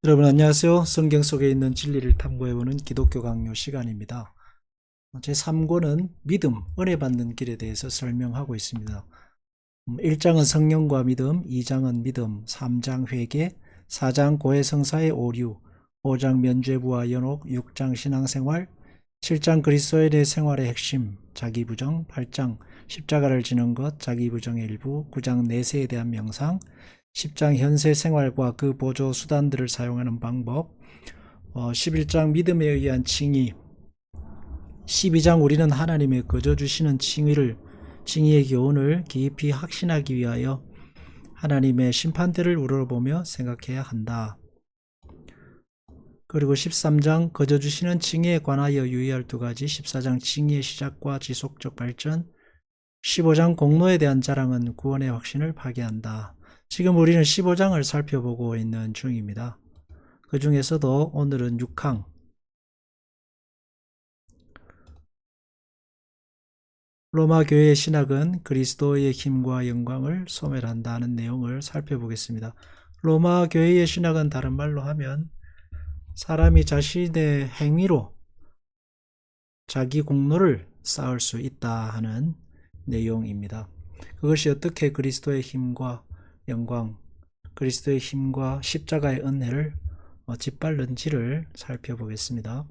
여러분 안녕하세요. 성경 속에 있는 진리를 탐구해보는 기독교 강요 시간입니다. 제3권은 믿음, 은혜 받는 길에 대해서 설명하고 있습니다. 1장은 성령과 믿음, 2장은 믿음, 3장 회개, 4장 고해성사의 오류, 5장 면죄부와 연옥, 6장 신앙생활, 7장 그리스도에 대해 생활의 핵심, 자기부정, 8장 십자가를 지는 것, 자기부정의 일부, 9장 내세에 대한 명상, 10장 현세 생활과 그 보조 수단들을 사용하는 방법, 11장 믿음에 의한 칭의, 12장 우리는 하나님의 거저 주시는 칭의의 교훈을 깊이 확신하기 위하여 하나님의 심판대를 우러러보며 생각해야 한다. 그리고 13장 거저 주시는 칭의에 관하여 유의할 두 가지, 14장 칭의의 시작과 지속적 발전, 15장 공로에 대한 자랑은 구원의 확신을 파괴한다. 지금 우리는 15장을 살펴보고 있는 중입니다. 그 중에서도 오늘은 6항, 로마 교회의 신학은 그리스도의 힘과 영광을 소멸한다는 내용을 살펴보겠습니다. 로마 교회의 신학은 다른 말로 하면 사람이 자신의 행위로 자기 공로를 쌓을 수 있다 하는 내용입니다. 그것이 어떻게 그리스도의 힘과 영광, 그리스도의 힘과 십자가의 은혜를 짓밟는지를 살펴보겠습니다.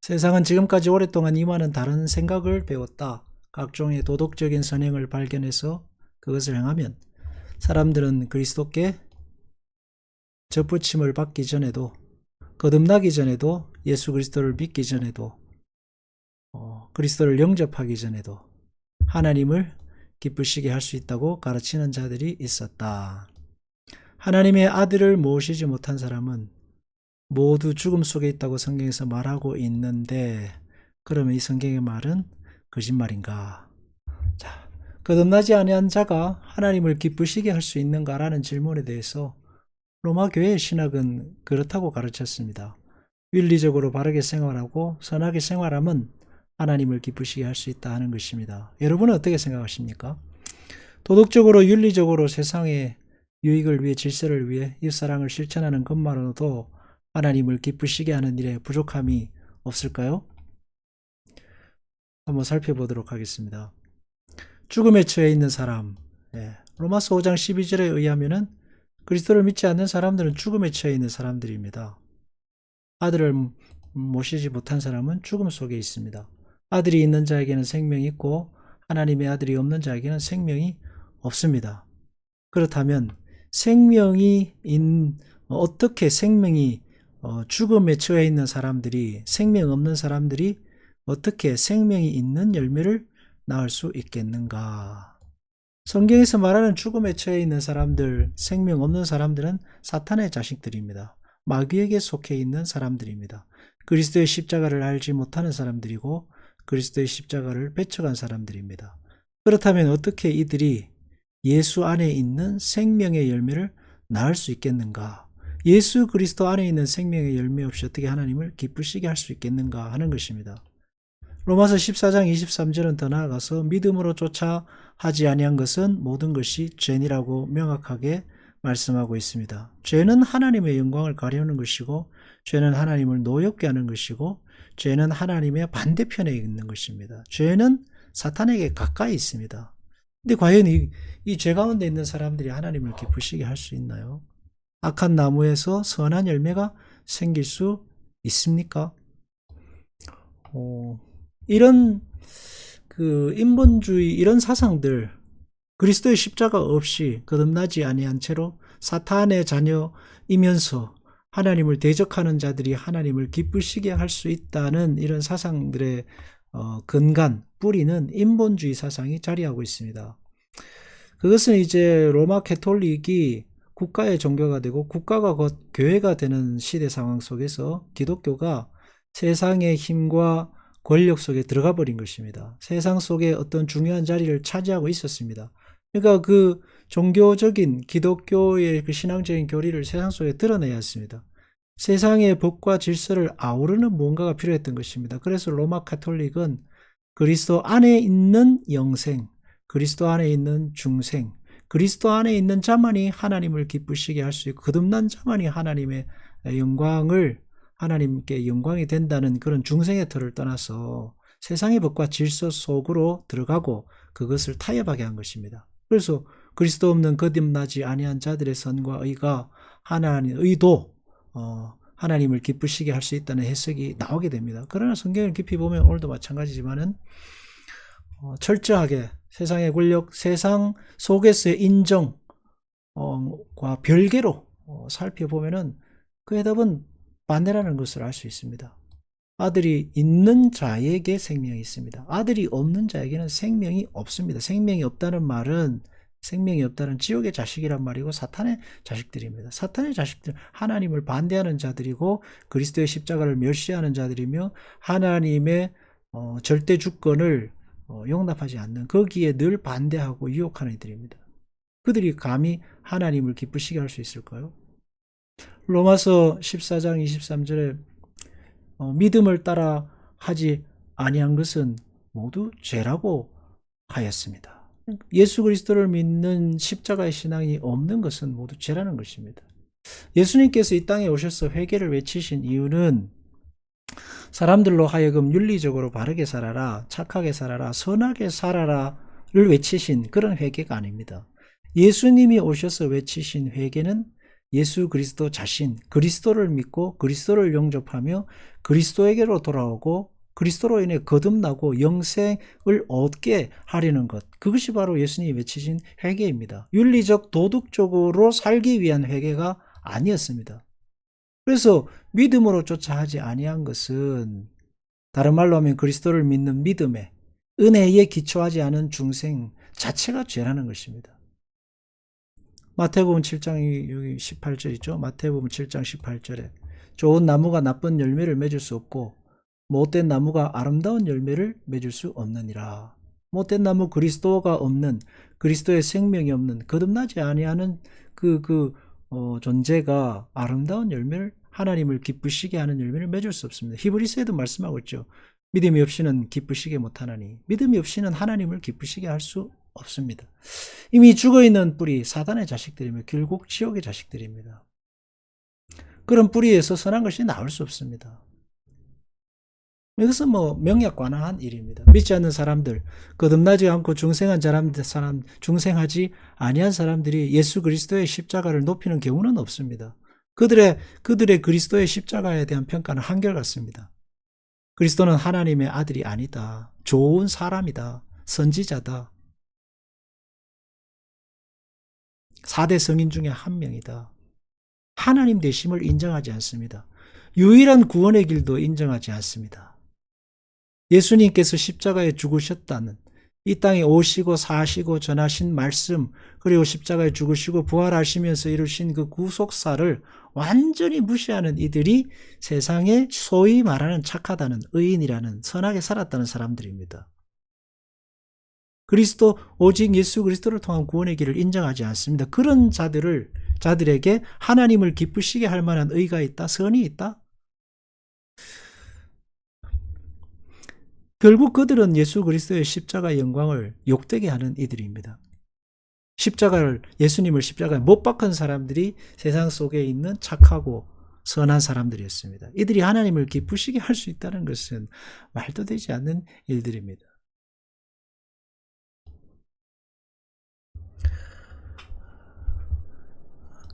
세상은 지금까지 오랫동안 이와는 다른 생각을 배웠다. 각종의 도덕적인 선행을 발견해서 그것을 행하면 사람들은 그리스도께 접붙임을 받기 전에도, 거듭나기 전에도, 예수 그리스도를 믿기 전에도, 그리스도를 영접하기 전에도 하나님을 기쁘시게 할 수 있다고 가르치는 자들이 있었다. 하나님의 아들을 모시지 못한 사람은 모두 죽음 속에 있다고 성경에서 말하고 있는데, 그러면 이 성경의 말은 거짓말인가? 자, 거듭나지 아니한 자가 하나님을 기쁘시게 할 수 있는가라는 질문에 대해서 로마 교회의 신학은 그렇다고 가르쳤습니다. 윤리적으로 바르게 생활하고 선하게 생활하면 하나님을 기쁘시게 할 수 있다 하는 것입니다. 여러분은 어떻게 생각하십니까? 도덕적으로 윤리적으로 세상의 유익을 위해, 질서를 위해 이웃사랑을 실천하는 것만으로도 하나님을 기쁘시게 하는 일에 부족함이 없을까요? 한번 살펴보도록 하겠습니다. 죽음에 처해 있는 사람, 로마서 5장 12절에 의하면은 그리스도를 믿지 않는 사람들은 죽음에 처해 있는 사람들입니다. 아들을 모시지 못한 사람은 죽음 속에 있습니다. 아들이 있는 자에게는 생명이 있고 하나님의 아들이 없는 자에게는 생명이 없습니다. 그렇다면 어떻게 생명이 죽음에 처해 있는 사람들이, 생명 없는 사람들이 어떻게 생명이 있는 열매를 낳을 수 있겠는가? 성경에서 말하는 죽음에 처해 있는 사람들, 생명 없는 사람들은 사탄의 자식들입니다. 마귀에게 속해 있는 사람들입니다. 그리스도의 십자가를 알지 못하는 사람들이고 그리스도의 십자가를 배척한 사람들입니다. 그렇다면 어떻게 이들이 예수 안에 있는 생명의 열매를 낳을 수 있겠는가? 예수 그리스도 안에 있는 생명의 열매 없이 어떻게 하나님을 기쁘시게 할 수 있겠는가 하는 것입니다. 로마서 14장 23절은 더 나아가서 믿음으로 쫓아 하지 아니한 것은 모든 것이 죄니라고 명확하게 말씀하고 있습니다. 죄는 하나님의 영광을 가려는 것이고, 죄는 하나님을 노엽게 하는 것이고, 죄는 하나님의 반대편에 있는 것입니다. 죄는 사탄에게 가까이 있습니다. 근데 과연 이 죄 가운데 있는 사람들이 하나님을 기쁘시게 할 수 있나요? 악한 나무에서 선한 열매가 생길 수 있습니까? 이런 인본주의, 이런 사상들, 그리스도의 십자가 없이 거듭나지 아니한 채로 사탄의 자녀이면서 하나님을 대적하는 자들이 하나님을 기쁘시게 할 수 있다는 이런 사상들의 근간, 뿌리는 인본주의 사상이 자리하고 있습니다. 그것은 이제 로마 가톨릭이 국가의 종교가 되고 국가가 곧 교회가 되는 시대 상황 속에서 기독교가 세상의 힘과 권력 속에 들어가 버린 것입니다. 세상 속에 어떤 중요한 자리를 차지하고 있었습니다. 그러니까 그 종교적인 기독교의 그 신앙적인 교리를 세상 속에 드러내야 했습니다. 세상의 법과 질서를 아우르는 무언가가 필요했던 것입니다. 그래서 로마 가톨릭은 그리스도 안에 있는 영생, 그리스도 안에 있는 중생, 그리스도 안에 있는 자만이 하나님을 기쁘시게 할 수 있고 거듭난 자만이 하나님의 영광을 하나님께 영광이 된다는 그런 중생의 틀을 떠나서 세상의 법과 질서 속으로 들어가고 그것을 타협하게 한 것입니다. 그래서 그리스도 없는 거듭나지 아니한 자들의 선과 의가 하나님 의도 하나님을 기쁘시게 할 수 있다는 해석이 나오게 됩니다. 그러나 성경을 깊이 보면 오늘도 마찬가지지만은 철저하게 세상의 권력, 세상 속에서의 인정과 별개로 살펴보면은 그 해답은 반대라는 것을 알 수 있습니다. 아들이 있는 자에게 생명이 있습니다. 아들이 없는 자에게는 생명이 없습니다. 생명이 없다는 말은 생명이 없다는 지옥의 자식이란 말이고 사탄의 자식들입니다. 사탄의 자식들 하나님을 반대하는 자들이고 그리스도의 십자가를 멸시하는 자들이며 하나님의 절대 주권을 용납하지 않는 거기에 늘 반대하고 유혹하는 이들입니다. 그들이 감히 하나님을 기쁘시게 할 수 있을까요? 로마서 14장 23절에 믿음을 따라 하지 아니한 것은 모두 죄라고 하였습니다. 예수 그리스도를 믿는 십자가의 신앙이 없는 것은 모두 죄라는 것입니다. 예수님께서 이 땅에 오셔서 회개를 외치신 이유는 사람들로 하여금 윤리적으로 바르게 살아라, 착하게 살아라, 선하게 살아라를 외치신 그런 회개가 아닙니다. 예수님이 오셔서 외치신 회개는 예수 그리스도 자신, 그리스도를 믿고 그리스도를 영접하며 그리스도에게로 돌아오고 그리스도로 인해 거듭나고 영생을 얻게 하려는 것, 그것이 바로 예수님이 외치신 회개입니다. 윤리적 도덕적으로 살기 위한 회개가 아니었습니다. 그래서 믿음으로 쫓아 하지 아니한 것은 다른 말로 하면 그리스도를 믿는 믿음에 은혜에 기초하지 않은 중생 자체가 죄라는 것입니다. 마태복음 7장 여기 18절이죠. 마태복음 7장 18절에 좋은 나무가 나쁜 열매를 맺을 수 없고 못된 나무가 아름다운 열매를 맺을 수 없느니라. 못된 나무 그리스도가 없는 그리스도의 생명이 없는 거듭나지 아니하는 존재가 아름다운 열매를 하나님을 기쁘시게 하는 열매를 맺을 수 없습니다. 히브리서에도 말씀하고 있죠. 믿음이 없이는 기쁘시게 못하나니 믿음이 없이는 하나님을 기쁘시게 할 수 없습니다. 이미 죽어있는 뿌리 사단의 자식들이며 결국 지옥의 자식들입니다. 그런 뿌리에서 선한 것이 나올 수 없습니다. 이것은 명약관화한 일입니다. 믿지 않는 사람들, 거듭나지 않고 중생한 사람, 중생하지 아니한 사람들이 예수 그리스도의 십자가를 높이는 경우는 없습니다. 그들의 그리스도의 십자가에 대한 평가는 한결같습니다. 그리스도는 하나님의 아들이 아니다. 좋은 사람이다. 선지자다. 4대 성인 중에 한 명이다. 하나님 되심을 인정하지 않습니다. 유일한 구원의 길도 인정하지 않습니다. 예수님께서 십자가에 죽으셨다는, 이 땅에 오시고 사시고 전하신 말씀, 그리고 십자가에 죽으시고 부활하시면서 이루신 그 구속사를 완전히 무시하는 이들이 세상에 소위 말하는 착하다는, 의인이라는, 선하게 살았다는 사람들입니다. 오직 예수 그리스도를 통한 구원의 길을 인정하지 않습니다. 그런 자들에게 하나님을 기쁘시게 할 만한 의가 있다, 선이 있다? 결국 그들은 예수 그리스도의 십자가의 영광을 욕되게 하는 이들입니다. 예수님을 십자가에 못 박은 사람들이 세상 속에 있는 착하고 선한 사람들이었습니다. 이들이 하나님을 기쁘시게 할 수 있다는 것은 말도 되지 않는 일들입니다.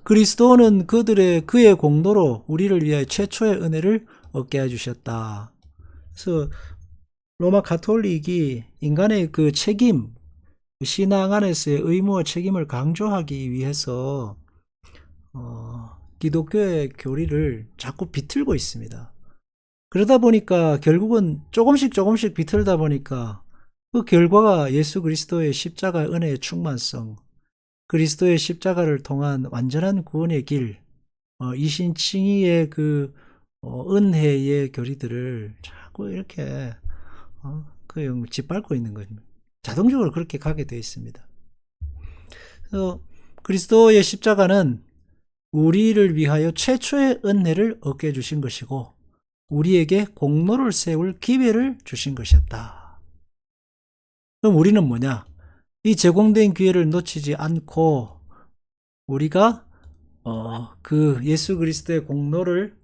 그리스도는 그의 공로로 우리를 위하여 최초의 은혜를 얻게 해주셨다. 그래서 로마 가톨릭이 인간의 그 책임, 신앙 안에서의 의무와 책임을 강조하기 위해서 기독교의 교리를 자꾸 비틀고 있습니다. 그러다 보니까 결국은 조금씩 비틀다 보니까 그 결과가 예수 그리스도의 십자가의 은혜의 충만성, 그리스도의 십자가를 통한 완전한 구원의 길, 이신칭의의 은혜의 교리들을 자꾸 이렇게 짓밟고 있는 겁니다. 자동적으로 그렇게 가게 되어 있습니다. 그래서 그리스도의 십자가는 우리를 위하여 최초의 은혜를 얻게 해주신 것이고 우리에게 공로를 세울 기회를 주신 것이었다. 그럼 우리는 뭐냐? 이 제공된 기회를 놓치지 않고 우리가 그 예수 그리스도의 공로를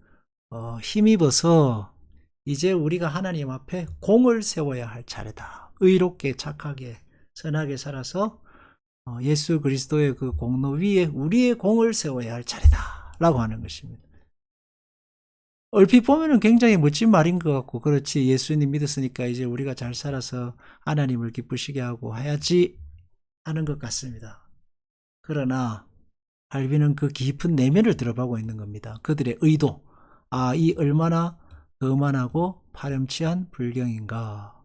힘입어서 이제 우리가 하나님 앞에 공을 세워야 할 차례다. 의롭게 착하게 선하게 살아서 예수 그리스도의 그 공로 위에 우리의 공을 세워야 할 차례다 라고 하는 것입니다. 얼핏 보면은 굉장히 멋진 말인 것 같고, 그렇지, 예수님 믿었으니까 이제 우리가 잘 살아서 하나님을 기쁘시게 하고 해야지 하는 것 같습니다. 그러나 갈비는 그 깊은 내면을 들어보고 있는 겁니다. 그들의 의도. 이 얼마나 거만하고 파렴치한 불경인가.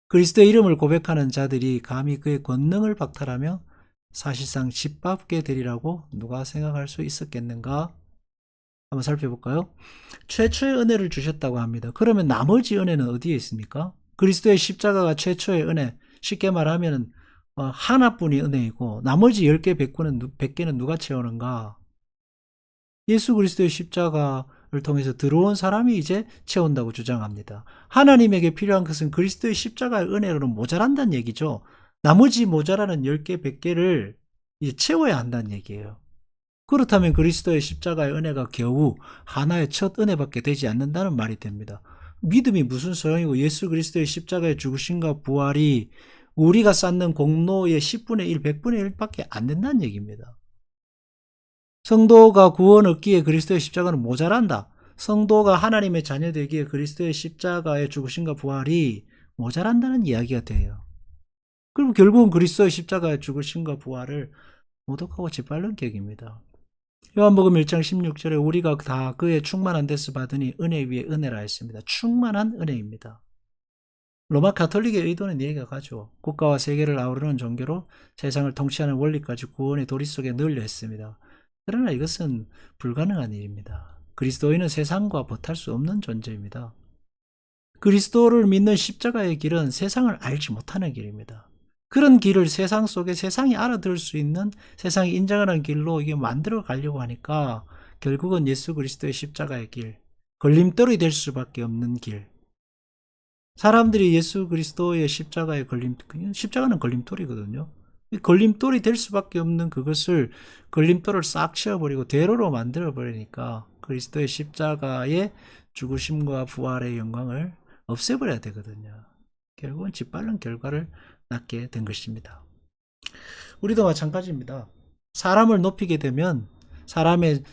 그리스도의 이름을 고백하는 자들이 감히 그의 권능을 박탈하며 사실상 짓밟게 되리라고 누가 생각할 수 있었겠는가? 한번 살펴볼까요? 최초의 은혜를 주셨다고 합니다. 그러면 나머지 은혜는 어디에 있습니까? 그리스도의 십자가가 최초의 은혜. 쉽게 말하면 하나뿐이 은혜이고 나머지 10개, 100개는 누가 채우는가? 예수 그리스도의 십자가를 통해서 들어온 사람이 이제 채운다고 주장합니다. 하나님에게 필요한 것은 그리스도의 십자가의 은혜로는 모자란다는 얘기죠. 나머지 모자라는 10개, 100개를 이제 채워야 한다는 얘기예요. 그렇다면 그리스도의 십자가의 은혜가 겨우 하나의 첫 은혜밖에 되지 않는다는 말이 됩니다. 믿음이 무슨 소용이고 예수 그리스도의 십자가의 죽으심과 부활이 우리가 쌓는 공로의 10분의 1, 100분의 1밖에 안 된다는 얘기입니다. 성도가 구원 얻기에 그리스도의 십자가는 모자란다. 성도가 하나님의 자녀 되기에 그리스도의 십자가의 죽으심과 부활이 모자란다는 이야기가 돼요. 그럼 결국은 그리스도의 십자가의 죽으심과 부활을 모독하고 짓밟는 격입니다. 요한복음 1장 16절에 우리가 다 그의 충만한 데서 받으니 은혜 위에 은혜라 했습니다. 충만한 은혜입니다. 로마 가톨릭의 의도는 이해가 가죠. 국가와 세계를 아우르는 종교로 세상을 통치하는 원리까지 구원의 도리 속에 넣으려 했습니다. 그러나 이것은 불가능한 일입니다. 그리스도인은 세상과 버탈 수 없는 존재입니다. 그리스도를 믿는 십자가의 길은 세상을 알지 못하는 길입니다. 그런 길을 세상 속에 세상이 알아들을 수 있는, 세상이 인정하는 길로 이게 만들어 가려고 하니까 결국은 예수 그리스도의 십자가의 길, 걸림돌이 될 수밖에 없는 길. 사람들이 예수 그리스도의 십자가의 십자가는 걸림돌이거든요. 걸림돌이 될 수밖에 없는 그것을 걸림돌을 싹 치워버리고 대로로 만들어버리니까 그리스도의 십자가의 죽으심과 부활의 영광을 없애버려야 되거든요. 결국은 짓밟는 결과를 낳게 된 것입니다. 우리도 마찬가지입니다. 사람을 높이게 되면 사람의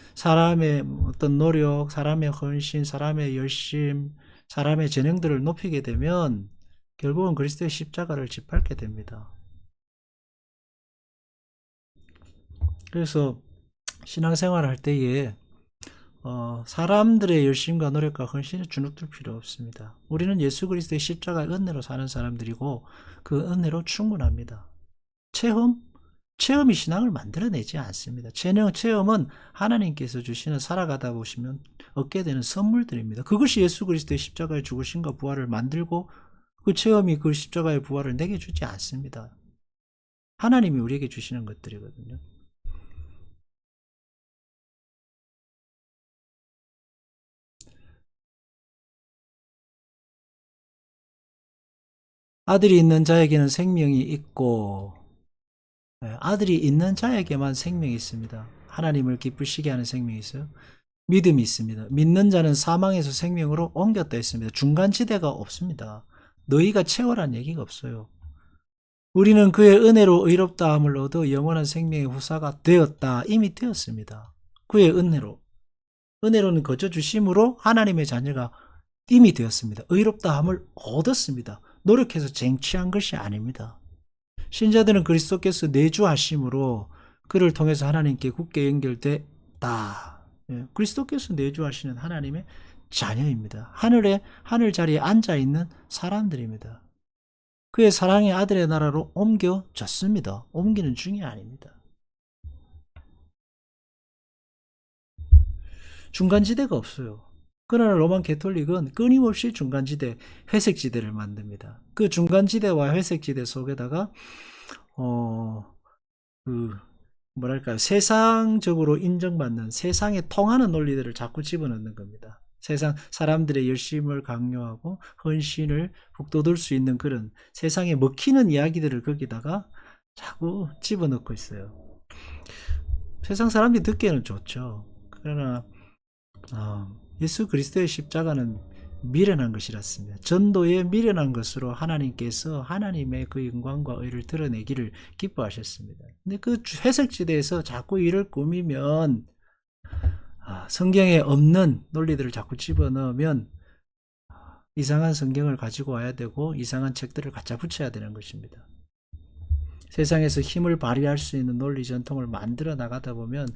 어떤 노력, 사람의 헌신, 사람의 열심, 사람의 재능들을 높이게 되면 결국은 그리스도의 십자가를 짓밟게 됩니다. 그래서 신앙생활을 할 때에 사람들의 열심과 노력과 헌신에 주눅들 필요 없습니다. 우리는 예수 그리스도의 십자가의 은혜로 사는 사람들이고 그 은혜로 충분합니다. 체험이 신앙을 만들어내지 않습니다. 체험은 하나님께서 주시는 살아가다 보시면 얻게 되는 선물들입니다. 그것이 예수 그리스도의 십자가의 죽으심과 부활을 만들고 그 체험이 그 십자가의 부활을 내게 주지 않습니다. 하나님이 우리에게 주시는 것들이거든요. 아들이 있는 자에게는 생명이 있고 아들이 있는 자에게만 생명이 있습니다. 하나님을 기쁘시게 하는 생명이 있어요. 믿음이 있습니다. 믿는 자는 사망에서 생명으로 옮겼다 했습니다. 중간지대가 없습니다. 너희가 채워란 얘기가 없어요. 우리는 그의 은혜로 의롭다함을 얻어 영원한 생명의 후사가 되었다. 이미 되었습니다. 그의 은혜로는 거저 주심으로 하나님의 자녀가 이미 되었습니다. 의롭다함을 얻었습니다. 노력해서 쟁취한 것이 아닙니다. 신자들은 그리스도께서 내주하심으로 그를 통해서 하나님께 굳게 연결됐다. 그리스도께서 내주하시는 하나님의 자녀입니다. 하늘 자리에 앉아 있는 사람들입니다. 그의 사랑의 아들의 나라로 옮겨졌습니다. 옮기는 중이 아닙니다. 중간지대가 없어요. 그러나 로만 가톨릭은 끊임없이 중간지대, 회색지대를 만듭니다. 그 중간지대와 회색지대 속에다가 세상적으로 인정받는 세상에 통하는 논리들을 자꾸 집어넣는 겁니다. 세상 사람들의 열심을 강요하고 헌신을 북돋을 수 있는 그런 세상에 먹히는 이야기들을 거기다가 자꾸 집어넣고 있어요. 세상 사람들이 듣기에는 좋죠. 그러나 예수 그리스도의 십자가는 미련한 것이랐습니다. 전도에 미련한 것으로 하나님께서 하나님의 그 영광과 의를 드러내기를 기뻐하셨습니다. 근데 그 회색지대에서 자꾸 이를 꾸미면 성경에 없는 논리들을 자꾸 집어넣으면 이상한 성경을 가지고 와야 되고 이상한 책들을 갖다 붙여야 되는 것입니다. 세상에서 힘을 발휘할 수 있는 논리 전통을 만들어 나가다 보면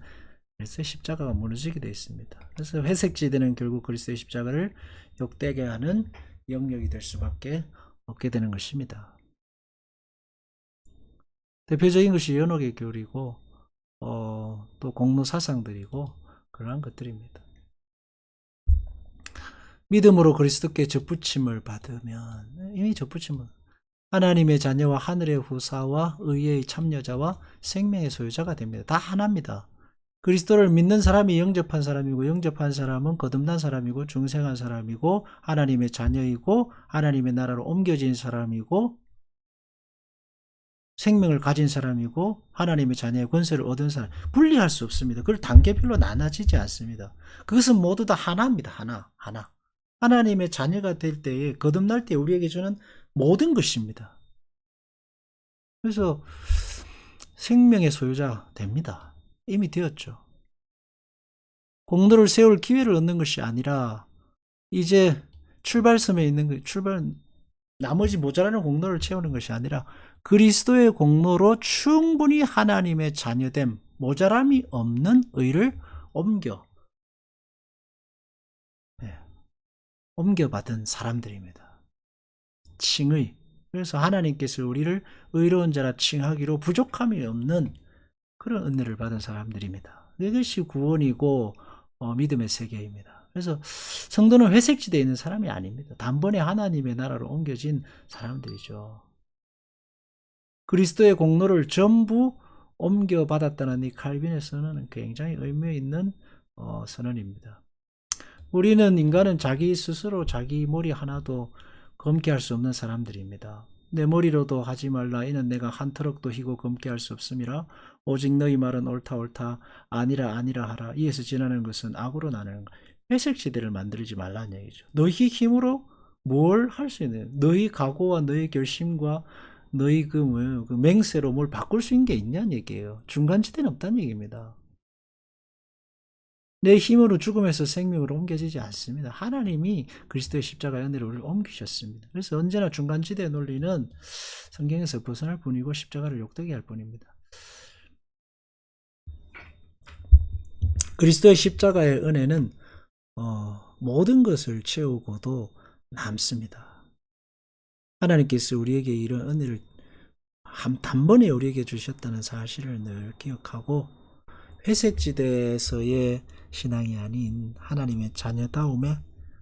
그리스도의 십자가가 무너지게 되어 있습니다. 그래서 회색지대는 결국 그리스도의 십자가를 욕되게 하는 영역이 될 수밖에 없게 되는 것입니다. 대표적인 것이 연옥의 교리고 또 공로 사상들이고 그러한 것들입니다. 믿음으로 그리스도께 접붙임을 받으면 이미 접붙임을 하나님의 자녀와 하늘의 후사와 의의 참여자와 생명의 소유자가 됩니다. 다 하나입니다. 그리스도를 믿는 사람이 영접한 사람이고 영접한 사람은 거듭난 사람이고 중생한 사람이고 하나님의 자녀이고 하나님의 나라로 옮겨진 사람이고 생명을 가진 사람이고 하나님의 자녀의 권세를 얻은 사람. 분리할 수 없습니다. 그걸 단계별로 나눠지지 않습니다. 그것은 모두 다 하나입니다. 하나. 하나님의 자녀가 될 때에 거듭날 때 우리에게 주는 모든 것입니다. 그래서 생명의 소유자 됩니다. 이미 되었죠. 공로를 세울 기회를 얻는 것이 아니라 이제 출발섬에 있는 나머지 모자라는 공로를 채우는 것이 아니라 그리스도의 공로로 충분히 하나님의 자녀됨, 모자람이 없는 의를 옮겨받은 사람들입니다. 칭의. 그래서 하나님께서 우리를 의로운 자라 칭하기로 부족함이 없는 그런 은혜를 받은 사람들입니다. 이것이 구원이고 믿음의 세계입니다. 그래서 성도는 회색지대에 있는 사람이 아닙니다. 단번에 하나님의 나라로 옮겨진 사람들이죠. 그리스도의 공로를 전부 옮겨받았다는 이 칼빈의 선언은 굉장히 의미 있는 선언입니다. 인간은 자기 스스로 자기 머리 하나도 검게할 수 없는 사람들입니다. 내 머리로도 하지 말라 이는 내가 한 트럭도 희고 검게할 수 없음이라 오직 너희 말은 옳다 아니라 하라. 이에서 지나는 것은 악으로 나누는 회색지대를 만들지 말라는 얘기죠. 너희 힘으로 뭘 할 수 있는 너희 각오와 너희 결심과 너희 그 맹세로 뭘 바꿀 수 있는 게 있냐는 얘기예요. 중간지대는 없다는 얘기입니다. 내 힘으로 죽음에서 생명으로 옮겨지지 않습니다. 하나님이 그리스도의 십자가의 은혜로 우리를 옮기셨습니다. 그래서 언제나 중간지대의 논리는 성경에서 벗어날 뿐이고 십자가를 욕되게 할 뿐입니다. 그리스도의 십자가의 은혜는 모든 것을 채우고도 남습니다. 하나님께서 우리에게 이런 은혜를 단번에 우리에게 주셨다는 사실을 늘 기억하고 회색지대에서의 신앙이 아닌 하나님의 자녀다움에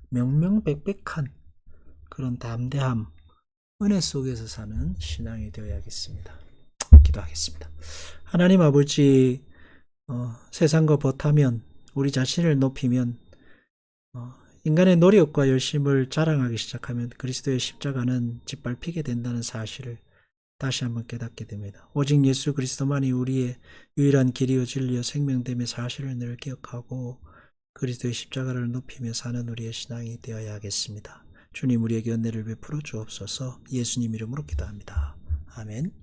명명백백한 그런 담대함, 은혜 속에서 사는 신앙이 되어야겠습니다. 기도하겠습니다. 하나님 아버지, 세상과 벗하면 우리 자신을 높이면 인간의 노력과 열심을 자랑하기 시작하면 그리스도의 십자가는 짓밟히게 된다는 사실을 다시 한번 깨닫게 됩니다. 오직 예수 그리스도만이 우리의 유일한 길이요 진리요 생명됨의 사실을 늘 기억하고 그리스도의 십자가를 높이며 사는 우리의 신앙이 되어야겠습니다. 주님 우리에게 은혜를 베풀어 주옵소서. 예수님 이름으로 기도합니다. 아멘.